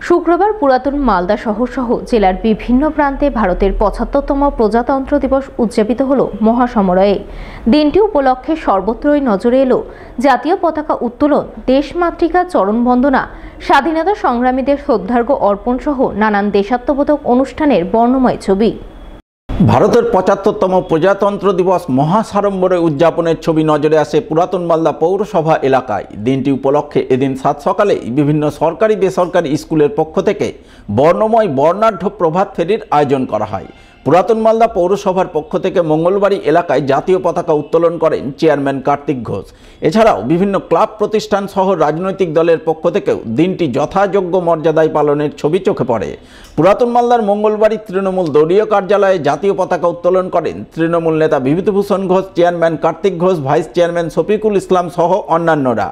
শুক্রবার পুরাতন মালদা শহর সহ জেলার বিভিন্ন প্রান্তে ভারতের ৭৫তম প্রজাতন্ত্র দিবস উদযাপিত হল মহাসমরয়ে। দিনটি উপলক্ষে সর্বত্রই নজরে এলো জাতীয় পতাকা উত্তোলন, দেশমাতৃকা চরণ বন্দনা, স্বাধীনতা সংগ্রামীদের শ্রদ্ধার্ঘ্য অর্পণ সহ নানান দেশাত্মবোধক অনুষ্ঠানের বর্ণময় ছবি। ভারতের ৭৫তম প্রজাতন্ত্র দিবস মহাসাড়ম্বরে উদযাপনের ছবি নজরে আসে পুরাতন মালদা পৌরসভা এলাকায়। দিনটি উপলক্ষে এদিন সাত সকালে বিভিন্ন সরকারি বেসরকারি স্কুলের পক্ষ থেকে বর্ণময় বর্ণাঢ্য প্রভাত ফেরির আয়োজন করা হয়। পুরাতন মালদা পৌরসভার পক্ষ থেকে মঙ্গলবাড়ি এলাকায় জাতীয় পতাকা উত্তোলন করেন চেয়ারম্যান কার্তিক ঘোষ। এছাড়াও বিভিন্ন ক্লাব প্রতিষ্ঠান সহ রাজনৈতিক দলের পক্ষ থেকেও দিনটি যথাযোগ্য মর্যাদায় পালনের ছবি চোখে পড়ে। পুরাতন মালদার মঙ্গলবাড়ি তৃণমূল দলীয় কার্যালয়ে জাতীয় পতাকা উত্তোলন করেন তৃণমূল নেতা Bibhutibhushan Ghosh, chairman Kartik Ghosh, vice chairman Shafiqul Islam সহ অন্যান্যরা।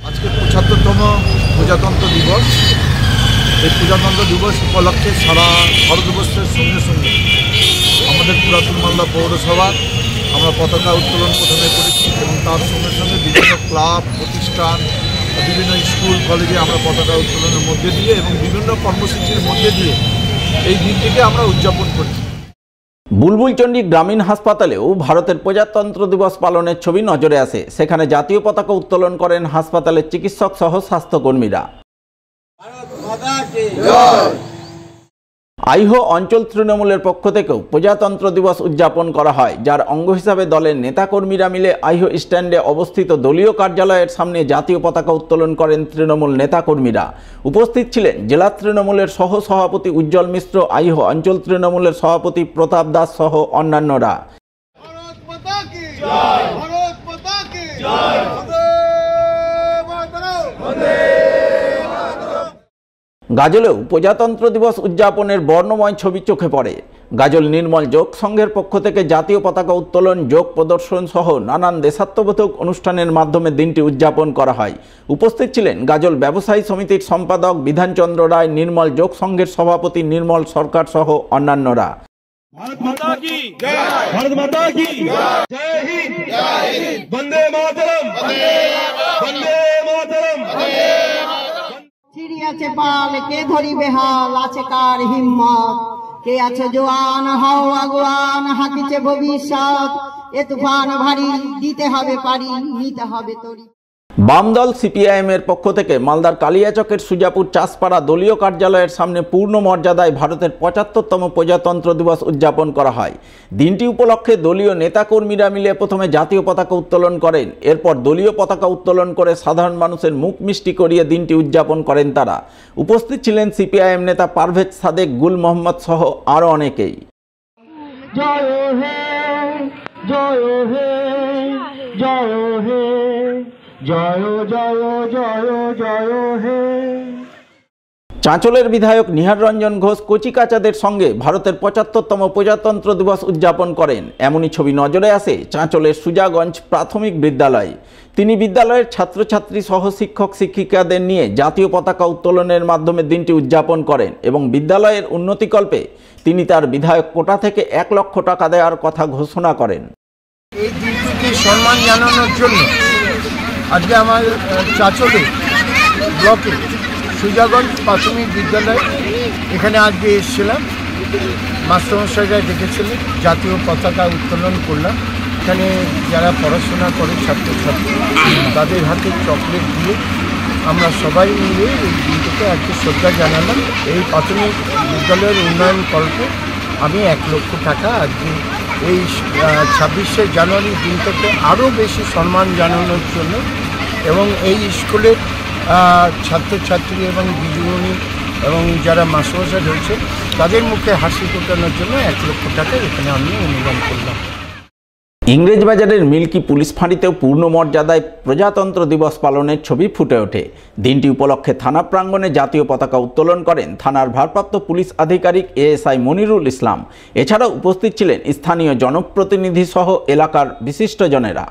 আজকে ৭৫তম প্রজাতন্ত্র দিবস। এই প্রজাতন্ত্র দিবস উপলক্ষে সারা ভারতবর্ষের সঙ্গে সঙ্গে আমাদের পুরাতন মালদা পৌরসভা আমরা পতাকা উত্তোলন প্রথমে করেছি এবং তার সঙ্গে সঙ্গে বিভিন্ন ক্লাব প্রতিষ্ঠান, বিভিন্ন স্কুল কলেজে আমরা পতাকা উত্তোলনের মধ্যে দিয়ে এবং বিভিন্ন কর্মসূচির মধ্যে দিয়ে এই দিনটিকে আমরা উদযাপন করছি। বুলবুলচন্ডী গ্রামীণ হাসপাতালেও ভারতের প্রজাতন্ত্র দিবস পালনের ছবি নজরে আসে। সেখানে জাতীয় পতাকা উত্তোলন করেন হাসপাতালের চিকিৎসক সহ স্বাস্থ্যকর্মীরা। আইহো অঞ্চল তৃণমূলের পক্ষ থেকেও প্রজাতন্ত্র দিবস উদযাপন করা হয়, যার অঙ্গ হিসাবে দলের নেতাকর্মীরা মিলে আইহো স্ট্যান্ডে অবস্থিত দলীয় কার্যালয়ের সামনে জাতীয় পতাকা উত্তোলন করেন তৃণমূল নেতাকর্মীরা। উপস্থিত ছিলেন জেলা তৃণমূলের সহ সভাপতি উজ্জ্বল মিশ্র, আইহো অঞ্চল তৃণমূলের সভাপতি প্রতাপ দাস সহ অন্যান্যরা। গাজলেও প্রজাতন্ত্র দিবস উদযাপনের বর্ণময় ছবি চোখে পড়ে। গাজল নির্মল যোগ সংঘের পক্ষ থেকে জাতীয় পতাকা উত্তোলন, যোগ প্রদর্শন সহ নানান দেশাত্মবোধক অনুষ্ঠানের মাধ্যমে দিনটি উদযাপন করা হয়। উপস্থিত ছিলেন গাজল ব্যবসায়ী সমিতির সম্পাদক বিধানচন্দ্র রায়, নির্মল যোগ সংঘের সভাপতি নির্মল সরকার সহ অন্যান্যরা। भारत माता की जय, भारत माता की जय हिंद, जय हिंद, वंदे मातरम, वंदे मातरम। চিড়িয়াছে পাল কে ধরিবে হাল, আছে কার হিম্মত, কে আছে জোয়ান হও আগুয়ান, হাকিছে ভবিষ্যৎ, এ তুফান ভারী দিতে হবে পারি, নিতে হবে তরি। বামদল সিপিআইএম এর পক্ষ থেকে মালদার কালিয়াচকের সুজাপুর চাষপাড়া দলীয় কার্যালয়ের সামনে পূর্ণ মর্যাদায় ভারতের ৭৫তম প্রজাতন্ত্র দিবস উদযাপন করা হয়। দিনটি উপলক্ষে দলীয় নেতাকর্মীরা মিলে প্রথমে জাতীয় পতাকা উত্তোলন করেন। এরপর দলীয় পতাকা উত্তোলন করে সাধারণ মানুষের মুখ মিষ্টি করিয়ে দিনটি উদযাপন করেন তারা। উপস্থিত ছিলেন সিপিআইএম নেতা পারভেজ সাদেক, গুল মোহাম্মদ সহ আরও অনেকেই। জয় হে জয় হে জয় হে জয় জয় জয় জয় হে। চাঁচলের বিধায়ক নিহার রঞ্জন ঘোষ কচিকাচাদের সঙ্গে ভারতের ৭৫তম প্রজাতন্ত্র দিবস উদযাপন করেন। এমনই ছবি নজরে আসে চাঁচলের সুজাগঞ্জ প্রাথমিক বিদ্যালয়ে। তিনি বিদ্যালয়ের ছাত্রছাত্রী সহ শিক্ষক শিক্ষিকাদের নিয়ে জাতীয় পতাকা উত্তোলনের মাধ্যমে দিনটি উদযাপন করেন এবং বিদ্যালয়ের উন্নতিকল্পে তিনি তার বিধায়ক কোটা থেকে ১ লক্ষ টাকা দেওয়ার কথা ঘোষণা করেন। এই দিনটিকে সম্মান জানানোর জন্য আজকে আমার চাঁচলে ব্লকে সুজাগঞ্জ প্রাথমিক বিদ্যালয় এখানে আজকে এসেছিলাম। মাস্টারমশাইরা ডেকেছিলেন, জাতীয় পতাকা উত্তোলন করলাম। এখানে যারা পড়াশোনা করে ছাত্রছাত্রী তাদের হাতে চকলেট দিয়ে আমরা সবাই মিলে এই দিনটিকে আজকে শ্রদ্ধা জানালাম। এই প্রাথমিক বিদ্যালয়ের উন্নয়ন কল্পে আমি ১ লক্ষ টাকা আজকে এই ২৬শে জানুয়ারি দিনটাকে আরও বেশি সম্মান জানানোর জন্য এবং এই স্কুলের ছাত্রছাত্রী এবং দিদিমণি এবং যারা মাস্টারমশাই রয়েছে তাদের মুখে হাসি ফোটানোর জন্য ১ লক্ষ টাকা এখানে আমি অনুদান করলাম। ইংরেজবাজারের মিল্কি পুলিশ ফাঁড়িতেও পূর্ণ মর্যাদায় প্রজাতন্ত্র দিবস পালনের ছবি ফুটে ওঠে। দিনটি উপলক্ষে থানা প্রাঙ্গণে জাতীয় পতাকা উত্তোলন করেন থানার ভারপ্রাপ্ত পুলিশ আধিকারিক এএসআই মনিরুল ইসলাম। এছাড়াও উপস্থিত ছিলেন স্থানীয় জনপ্রতিনিধি সহ এলাকার বিশিষ্টজনেরা।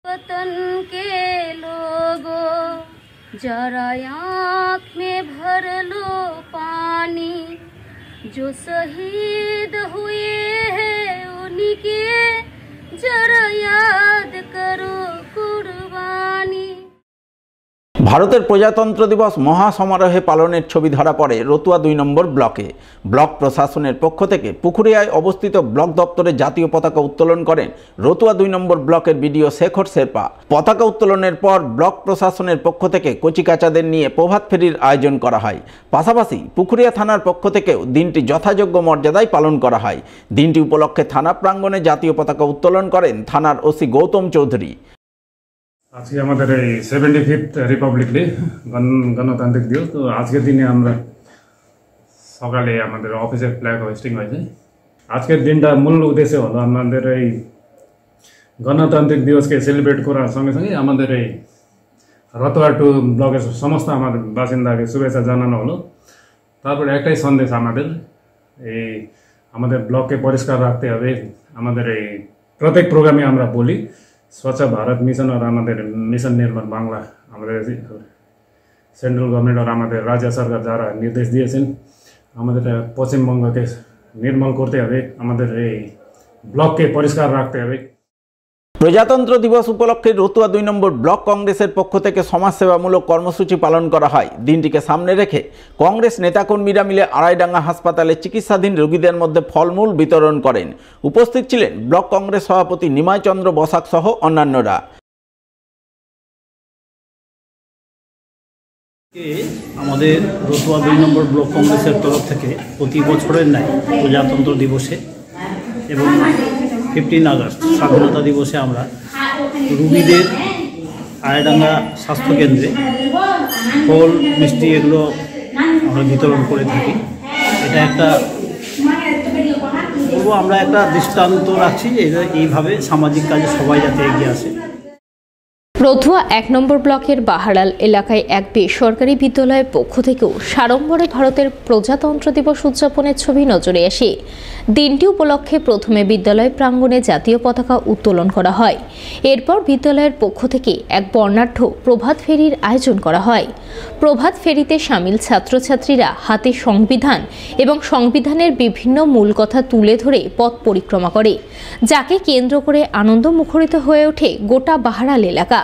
वतन के लोगों जरा आँख में भर लो पानी, जो शहीद हुए हैं उनके जरा याद करो कुर्बानी। ভারতের প্রজাতন্ত্র দিবস মহাসমারোহে পালনের ছবি ধরা পড়ে রতুয়া 2 নম্বর ব্লকে। ব্লক প্রশাসনের পক্ষ থেকে পুকুরিয়ায় অবস্থিত ব্লক দপ্তরে জাতীয় পতাকা উত্তোলন করেন রতুয়া 2 নম্বর ব্লকের বিডিও শেখর শেরপা। পতাকা উত্তোলনের পর ব্লক প্রশাসনের পক্ষ থেকে কচিকাচাদের নিয়ে প্রভাত ফেরির আয়োজন করা হয়। পাশাপাশি পুকুরিয়া থানার পক্ষ থেকেও দিনটি যথাযোগ্য মর্যাদায় পালন করা হয়। দিনটি উপলক্ষে থানা প্রাঙ্গণে জাতীয় পতাকা উত্তোলন করেন থানার ওসি গৌতম চৌধুরী। আজকে আমাদের এই 75th রিপাবলিক ডে, গণতান্ত্রিক দিবস। তো আজকের দিনে আমরা সকালে আমাদের অফিসের ফ্ল্যাগ হোয়েস্টিং হয়েছে। আজকের দিনটা মূল উদ্দেশ্য হলো আমাদের এই গণতান্ত্রিক দিবসকে সেলিব্রেট করার সঙ্গে সঙ্গে আমাদের এই রতুয়া 2 ব্লকের সমস্ত আমাদের বাসিন্দাকে শুভেচ্ছা জানানো হলো। তারপরে একটাই সন্দেশ আমাদের, এই আমাদের ব্লককে পরিষ্কার রাখতে হবে। আমাদের এই প্রত্যেক প্রোগ্রামে আমরা বলি স্বচ্ছ ভারত মিশন আর আমাদের মিশন নির্মাণ বাংলা, আমাদের সেন্ট্রাল গভর্নমেন্ট আর আমাদের রাজ্য সরকার যারা নির্দেশ দিয়েছেন আমাদের পশ্চিমবঙ্গকে নির্মল করতে হবে, আমাদের এই ব্লককে পরিষ্কার রাখতে হবে। প্রজাতন্ত্র দিবস উপলক্ষে রতুয়া 2 নম্বর ব্লক কংগ্রেসের পক্ষ থেকে সমাজসেবামূলক কর্মসূচি পালন করা হয়। দিনটিকে সামনে রেখে কংগ্রেস নেতাকর্মীরা মিলে আড়াইডাঙ্গা হাসপাতালে চিকিৎসাধীন রোগীদের মধ্যে ফলমূল বিতরণ করেন। উপস্থিত ছিলেন ব্লক কংগ্রেস সভাপতি নিমাই চন্দ্র বসাক সহ অন্যান্যরা। আমাদের রতুয়া 2 নম্বর ব্লক কংগ্রেসের তরফ থেকে প্রতি বছরের ন্যায় প্রজাতন্ত্র দিবসে এবং 15 আগস্ট স্বাধীনতা দিবসে আমরা রোগীদের আড়াইডাঙ্গা স্বাস্থ্যকেন্দ্রে ফল মিষ্টি এগুলো আমরা বিতরণ করে থাকি। এটা একটা আমরা একটা দৃষ্টান্ত রাখছি যে এইভাবে সামাজিক কাজে সবাই যাতে এগিয়ে আসে। রতুয়া 1 নম্বর ব্লকের বাহারাল এলাকায় এক বেসরকারি বিদ্যালয়ের পক্ষ থেকেও সাড়ম্বরে ভারতের প্রজাতন্ত্র দিবস উদযাপনের ছবি নজরে আসে। দিনটি উপলক্ষে প্রথমে বিদ্যালয় প্রাঙ্গণে জাতীয় পতাকা উত্তোলন করা হয়। এরপর বিদ্যালয়ের পক্ষ থেকে এক বর্ণাঢ্য প্রভাত ফেরির আয়োজন করা হয়। প্রভাত ফেরিতে সামিল ছাত্রছাত্রীরা হাতে সংবিধান এবং সংবিধানের বিভিন্ন মূল কথা তুলে ধরে পথ পরিক্রমা করে, যাকে কেন্দ্র করে আনন্দ মুখরিত হয়ে ওঠে গোটা বাহারাল এলাকা।